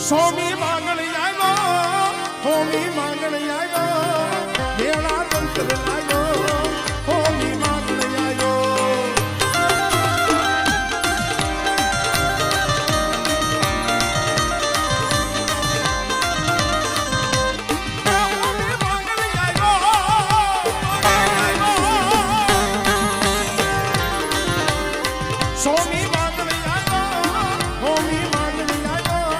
સોમી માંગણી આવ્યો, હોમી માંગણી આવ્યો, મેળા તંત્ર આવ્યો, હોમી માંગણી આવ્યો. સોમી માંગણી આવ્યો, હોમી માંગણી આવ્યો,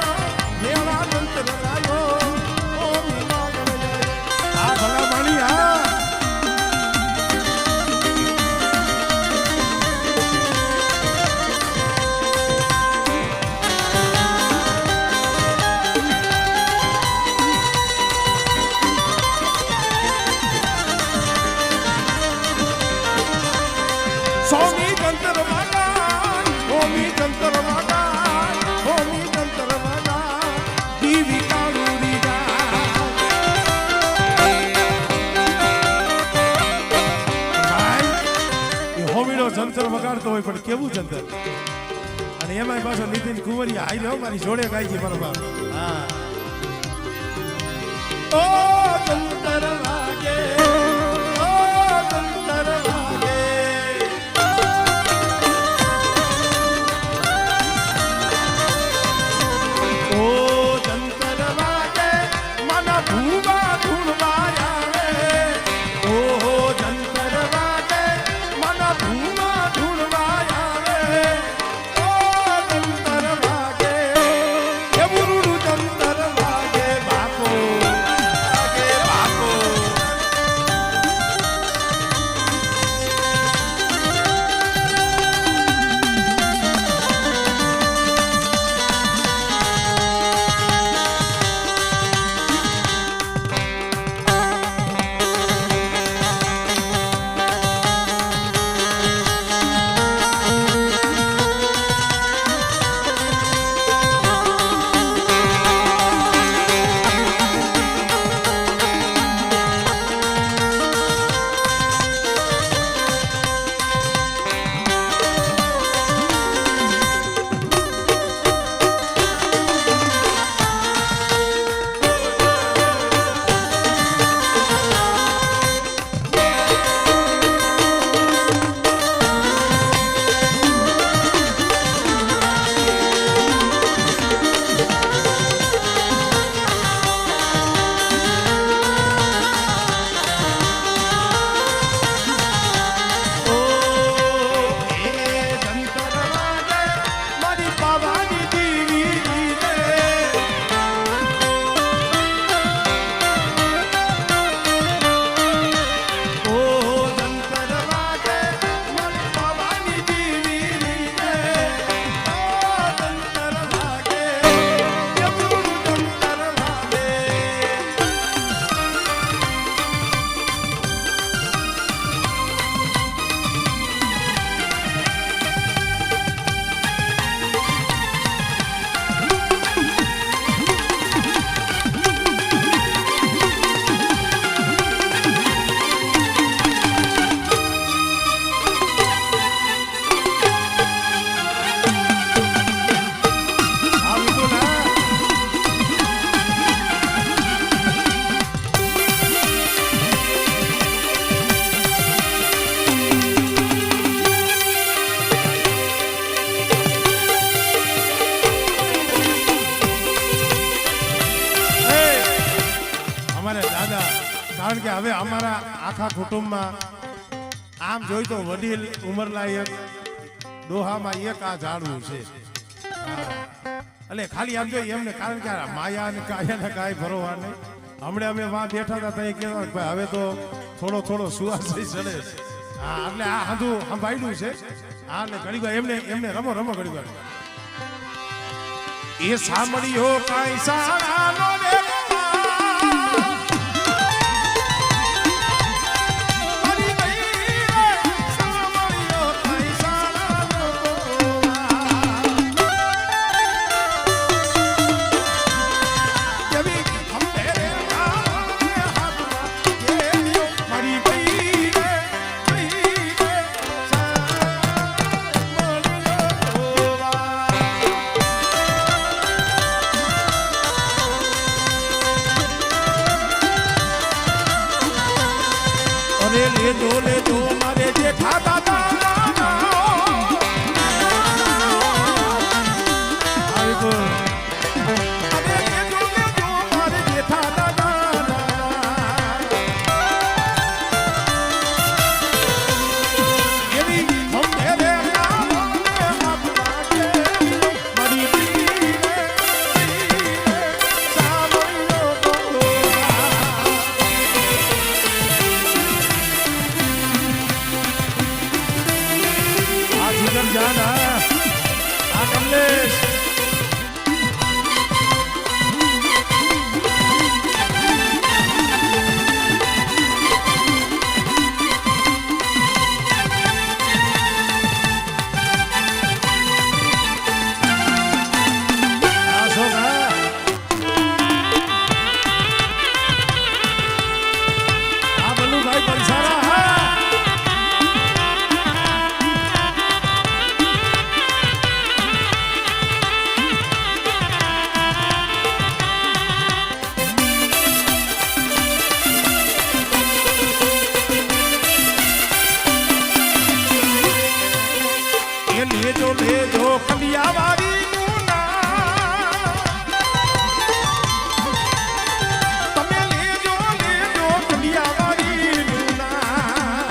મેળા તંત્ર આવ્યો, હોમી માંગણી આવ્યો. આ ભલા માણી હા. સોમી તંત્ર વાગા, હોમી તંત્ર વાગા, હોમી તંત્ર વાગા, દીવી કાળુરી જા. ભાઈ એ હોમીનો જંતર વગાડતો હોય પણ કેવું જંતર, અને એમાં પાછો નીતિન કુંવરિયા આઈ રહ્યો મારી જોડે ગાય છે મારો બાપ. હા ઓ જંતર વાગે, ઓ જંતર વાગે, કારણ કે હવે અમારા આખા કુટુંબમાં આમ જોઈ તો વડીલ ઉંમરલાયક ડોહામાં એક આ ઝાડવું છે. એટલે ખાલી આમ જોઈ એમને, કારણ કે માયા અને કાયાને કાંઈ ભરોવા નહીં. હમણાં અમે વાં બેઠા હતા ત્યાં કહેતા ભાઈ હવે તો થોડો થોડો સુવાસ થઈ ચડે છે. હા એટલે આ હાંધું સંભાળ્યું છે. હા એટલે ઘણી વાર એમને રમો રમો ઘણી વાર એ સાંભળ્યો કાંઈ સારાનો રે શૈલેષ લેજો લેજો ખંડિયાવાડી નું નામ તમે લેજો લેજો ખંડિયાવાડી નું નામ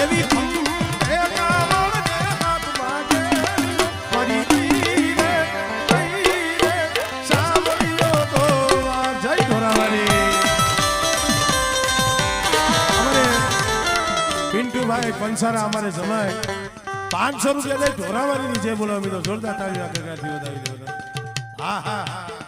એવી એ કાવળ ને હાથ માગે ફરી રે સાવરિયો તો જય ધોરાવાડી પિન્ટુભાઈ પંસારા અમારે જમાય 500 રૂપિયા દઈ ઢોરાવાળીની જે બોલો અમે તો જોરદાર તાળી વધાવી દો. હા હા હા